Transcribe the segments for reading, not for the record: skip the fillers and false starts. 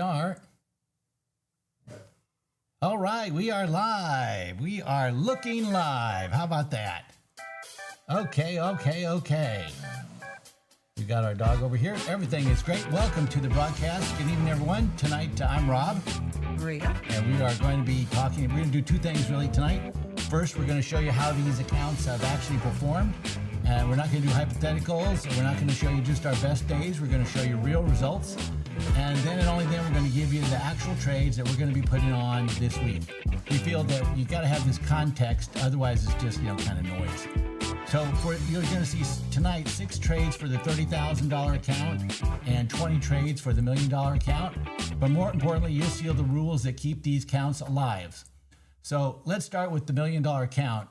are. All right, we are live. We are looking live. How about that? Okay. We got our dog over here. Everything is great. Welcome to the broadcast. Good evening, everyone. Tonight, I'm Rob. Maria. And we are going to be talking, we're going to do two things really tonight. First, we're going to show you how these accounts have actually performed. And we're not going to do hypotheticals. And we're not going to show you just our best days. We're going to show you real results. And then and only then we're going to give you the actual trades that we're going to be putting on this week. We feel that you got to have this context. Otherwise, it's just, kind of noise. So you're going to see tonight 6 trades for the $30,000 account and 20 trades for the $1 million account. But more importantly, you'll see the rules that keep these accounts alive. So let's start with the $1 million account.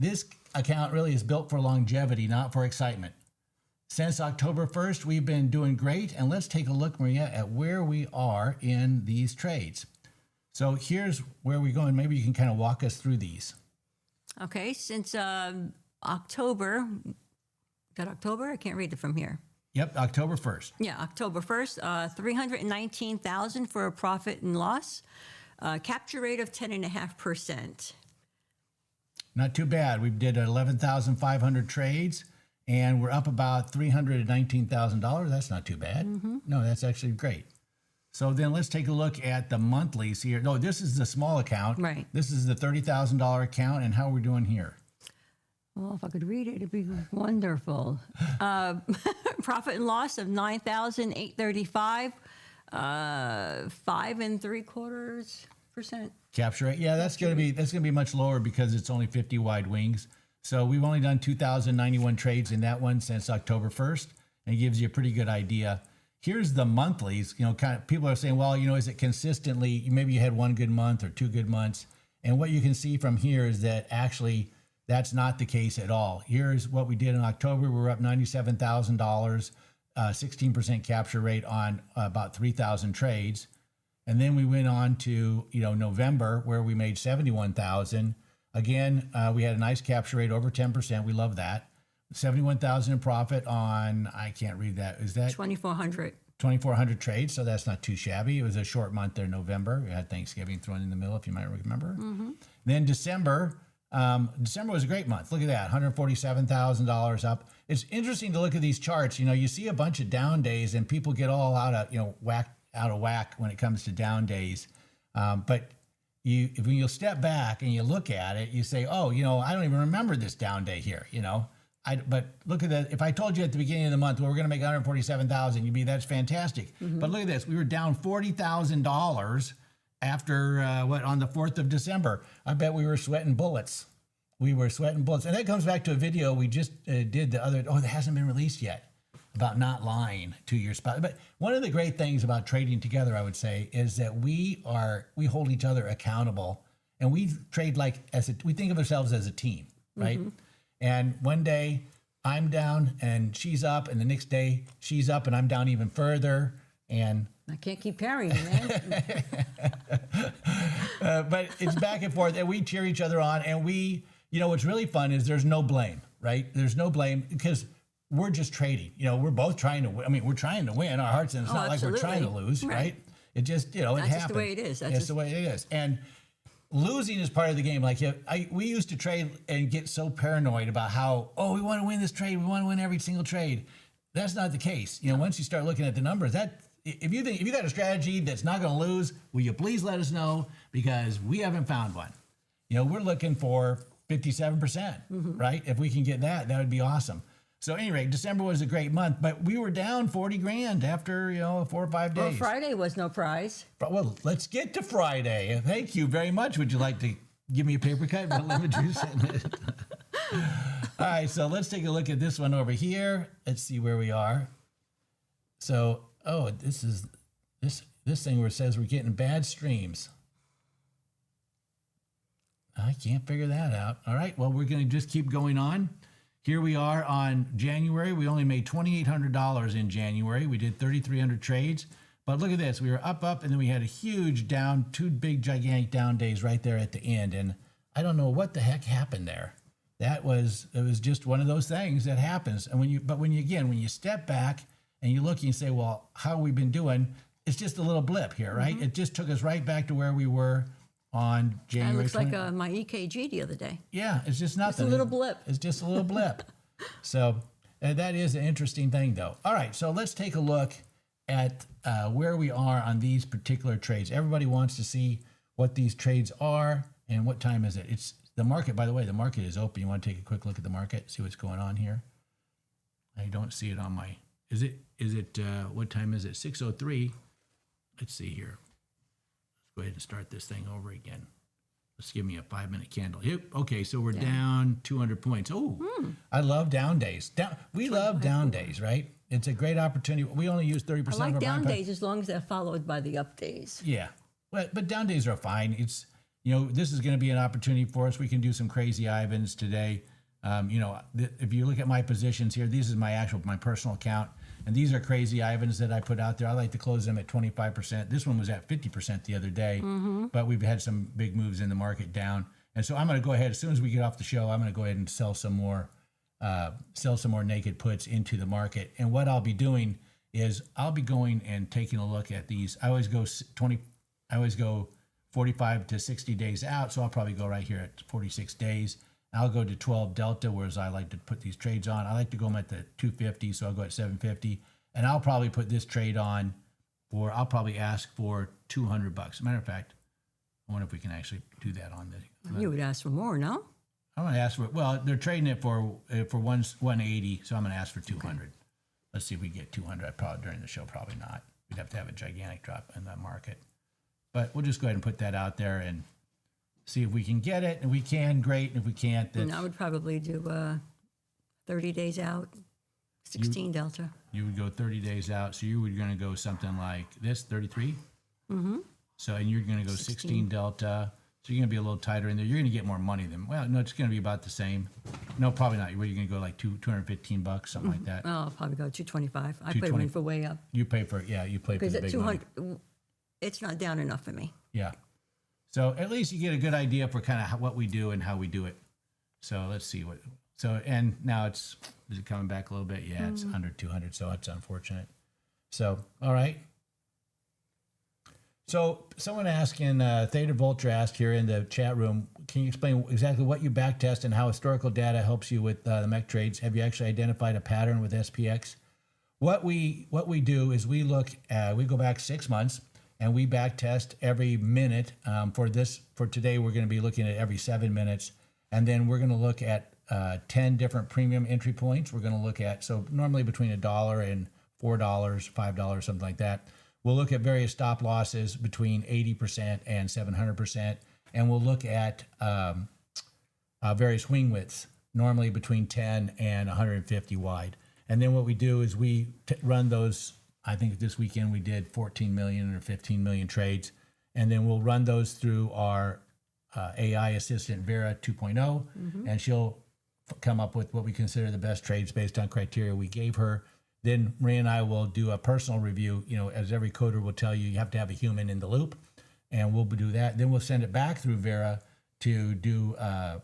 This account really is built for longevity, not for excitement. Since October 1st, we've been doing great. And let's take a look, Maria, at where we are in these trades. So here's where we go, and maybe you can kind of walk us through these. Okay, since October, got October? I can't read it from here. Yep, October 1st. Yeah, October 1st, 319,000 for a profit and loss, capture rate of 10.5%. Not too bad. We did 11,500 trades, and we're up about $319,000. That's not too bad. Mm-hmm. No, that's actually great. So then let's take a look at the monthlies here. No, this is the small account. Right. This is the $30,000 account, and how we're doing here. Well, if I could read it, it'd be wonderful. Profit and loss of 9,835, 5 3/4%. Capture rate, yeah, that's gonna be much lower because it's only 50 wide wings. So we've only done 2,091 trades in that one since October 1st, and it gives you a pretty good idea. Here's the monthlies. Kind of people are saying, well, is it consistently? Maybe you had one good month or 2 good months, and what you can see from here is that actually that's not the case at all. Here's what we did in October. We were up $97,000, 16% capture rate on about 3,000 trades. And then we went on to, November, where we made 71,000. Again, we had a nice capture rate over 10%. We love that. 71,000 in profit on, I can't read that. Is that 2,400? 2,400 trades, so that's not too shabby. It was a short month there, November. We had Thanksgiving thrown in the middle, if you might remember. Mm-hmm. Then December was a great month. Look at that, $147,000 up. It's interesting to look at these charts. You see a bunch of down days, and people get all out of whack when it comes to down days. But when you step back and you look at it, you say, oh, I don't even remember this down day here. But look at that. If I told you at the beginning of the month, well, we're going to make $147,000, you'd be, that's fantastic. Mm-hmm. But look at this. We were down $40,000 after on the 4th of December. I bet we were sweating bullets. And that comes back to a video we just did that hasn't been released yet, about not lying to your spouse. But one of the great things about trading together, I would say, is that we hold each other accountable, and we trade we think of ourselves as a team, right? Mm-hmm. And one day I'm down and she's up, and the next day she's up and I'm down even further. And I can't keep carrying you, man. But it's back and forth, and we cheer each other on. And what's really fun is there's no blame, right? There's no blame because we're just trading. We're both trying to win. I mean, we're trying to win our hearts, and it's not absolutely. Like we're trying to lose, right? It just, it happens. That's just the way it is. That's the way it is. And losing is part of the game. We used to trade and get so paranoid about how, we want to win this trade. We want to win every single trade. That's not the case. Once you start looking at the numbers, if you got a strategy that's not going to lose, will you please let us know, because we haven't found one. We're looking for 57%, mm-hmm. right? If we can get that would be awesome. So anyway, December was a great month, but we were down $40,000 after 4 or 5 days. Well, Friday was no prize. Well, let's get to Friday. Thank you very much. Would you like to give me a paper cut with lemon juice in it? All right, so let's take a look at this one over here. Let's see where we are. So, this is this thing where it says we're getting bad streams. I can't figure that out. All right, well, we're going to just keep going on. Here we are on January. We only made $2,800 in January. We did 3,300 trades. But look at this. We were up, and then we had a huge down, 2 big, gigantic down days right there at the end. And I don't know what the heck happened there. It was just one of those things that happens. And when you step back and you look and you say, well, how have we been doing? it's just a little blip here, right? It just took us right back to where we were on That January looks 20. like my EKG the other day. Yeah, it's just nothing. It's a little blip. It's just a little blip. So that is an interesting thing, though. All right, so let's take a look at where we are on these particular trades. Everybody wants to see what these trades are and what time is it. It's the market, by the way, the market is open. You want to take a quick look at the market, see what's going on here. I don't see it on my, is it, what time is it? 6:03. Let's see here. Let's go ahead and start this thing over again. Let's give me a 5-minute candle. Yep. Okay, so we're down 200 points. Oh, I love down days. We love down days, right? It's a great opportunity. We only use 30% I of our like buying down power. days as long as they're followed by the up days. Yeah, but down days are fine. It's, this is going to be an opportunity for us. We can do some crazy Ivans today. If you look at my positions here, this is my personal account, and these are crazy Ivans that I put out there. I like to close them at 25%. This one was at 50% the other day, but we've had some big moves in the market down. And so I'm going to go ahead, as soon as we get off the show, I'm going to go ahead and sell some more naked puts into the market. And what I'll be doing is I'll be going and taking a look at these. I always go 45 to 60 days out. So I'll probably go right here at 46 days. I'll go to 12 delta, whereas I like to put these trades on. I like to go them at the 250, so I'll go at 750. And I'll probably put this trade on I'll probably ask for $200. Matter of fact, I wonder if we can actually do that on the. You would ask for more, no? I'm going to ask for, they're trading it for 180, so I'm going to ask for 200. Okay. Let's see if we get 200. Probably during the show, probably not. We'd have to have a gigantic drop in that market. But we'll just go ahead and put that out there and see if we can get it. And if we can, great. And if we can't, And I would probably do 30 days out, 16 delta. You would go 30 days out. So you were going to go something like this, 33? Mm-hmm. So, and you're going to go 16 delta. So you're going to be a little tighter in there. You're going to get more money than, no, it's going to be about the same. No, probably not. You're going to go like $215, something like that. Oh, I'll probably go 225. I put them in for way up. You pay for, you play for the big money. It's not down enough for me. Yeah. So at least you get a good idea for kind of what we do and how we do it. So let's see and now is it coming back a little bit? Yeah, it's under 200, so it's unfortunate. So, all right. So someone asking, Theta Vulture asked here in the chat room, can you explain exactly what you backtest and how historical data helps you with the MEC trades? Have you actually identified a pattern with SPX? What we do is we go back 6 months and we backtest every minute. For today, we're going to be looking at every 7 minutes. And then we're going to look at 10 different premium entry points. We're going to look at, so normally between $1 and $4, $5, something like that. We'll look at various stop losses between 80% and 700%, and we'll look at various swing widths, normally between 10 and 150 wide. And then what we do is we run those. I think this weekend we did 14 million or 15 million trades, and then we'll run those through our AI assistant Vera 2.0, and she'll come up with what we consider the best trades based on criteria we gave her. Then Maria and I will do a personal review. As every coder will tell you, you have to have a human in the loop, and we'll do that. Then we'll send it back through Vera to do a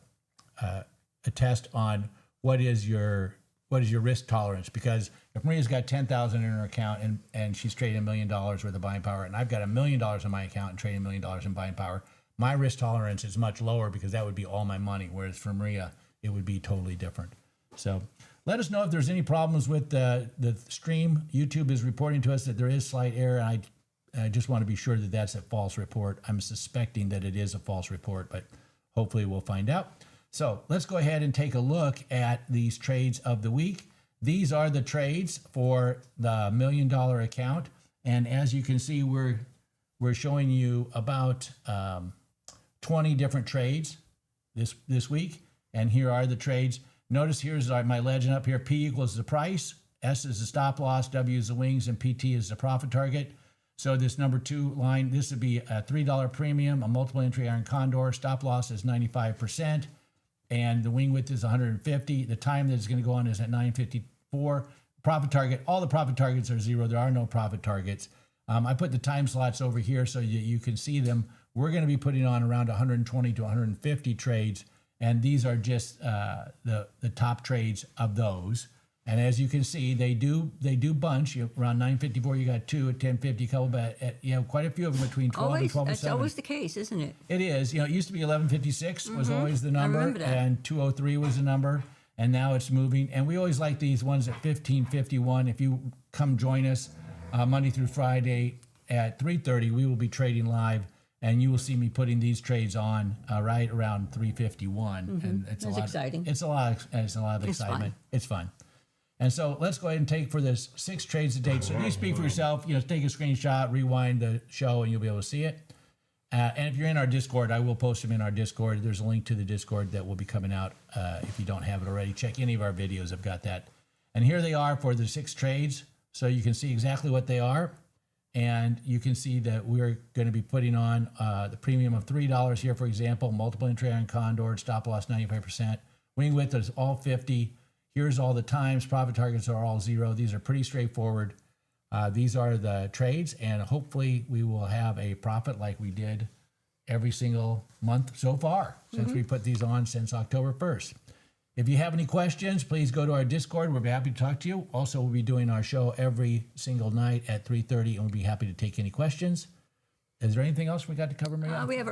test on what is your risk tolerance. Because if Maria's got 10,000 in her account and she's trading $1 million worth of buying power, and I've got $1 million in my account and trading $1 million in buying power, my risk tolerance is much lower because that would be all my money. Whereas for Maria, it would be totally different. So let us know if there's any problems with the stream. YouTube is reporting to us that there is slight error. And I just want to be sure that that's a false report. I'm suspecting that it is a false report, but hopefully we'll find out. So let's go ahead and take a look at these trades of the week. These are the trades for the $1 million account. And as you can see, we're showing you about 20 different trades this week. And here are the trades. Notice here's my legend up here. P equals the price, S is the stop loss, W is the wings, and PT is the profit target. So this number 2 line, this would be a $3 premium, a multiple entry iron condor. Stop loss is 95%, and the wing width is 150. The time that it's going to go on is at 9:54. Profit target, all the profit targets are 0. There are no profit targets. I put the time slots over here so you can see them. We're going to be putting on around 120 to 150 trades. And these are just the top trades of those. And as you can see, they do bunch. Around 9:54, you got 2 at 10:50, a couple, but you have quite a few of them between 12 and Always, 12 and that's 7. always the case, isn't it? It is. It used to be 11:56 was always the number, remember that. and 2:03 was the number, and now it's moving. And we always like these ones at 15:51. If you come join us Monday through Friday at 3:30, we will be trading live, and you will see me putting these trades on right around 3:51. And it's That's exciting. It's a lot of excitement. It's fun. And so let's go ahead and take for this 6 trades to date. So you speak for yourself. Take a screenshot, rewind the show, and you'll be able to see it. And if you're in our Discord, I will post them in our Discord. There's a link to the Discord that will be coming out. If you don't have it already, check any of our videos. I've got that. And here they are for the 6 trades. So you can see exactly what they are. And you can see that we're going to be putting on the premium of $3 here, for example, multiple entry on Condor, stop loss 95%. Wing width is all 50. Here's all the times. Profit targets are all 0. These are pretty straightforward. These are the trades, and hopefully we will have a profit like we did every single month so far since we put these on since October 1st. If you have any questions, please go to our Discord. We'll be happy to talk to you. Also, we'll be doing our show every single night at 3:30, and we'll be happy to take any questions. Is there anything else we got to cover, Maria? We have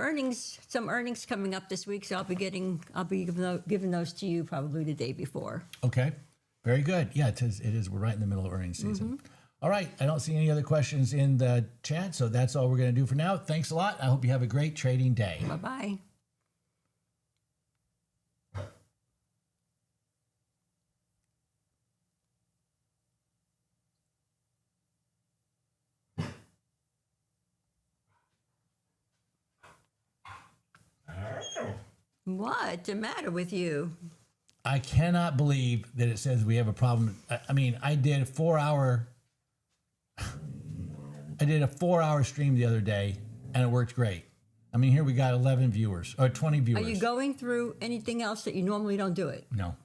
some earnings coming up this week, so I'll be giving those to you probably the day before. Okay, very good. Yeah, it is. We're right in the middle of earnings season. All right, I don't see any other questions in the chat, so that's all we're going to do for now. Thanks a lot. I hope you have a great trading day. Bye-bye. What's the matter with you? I cannot believe that it says we have a problem. I mean, I did a 4-hour stream the other day, and it worked great. I mean, here we got 11 viewers or 20 viewers. Are you going through anything else that you normally don't do it? No.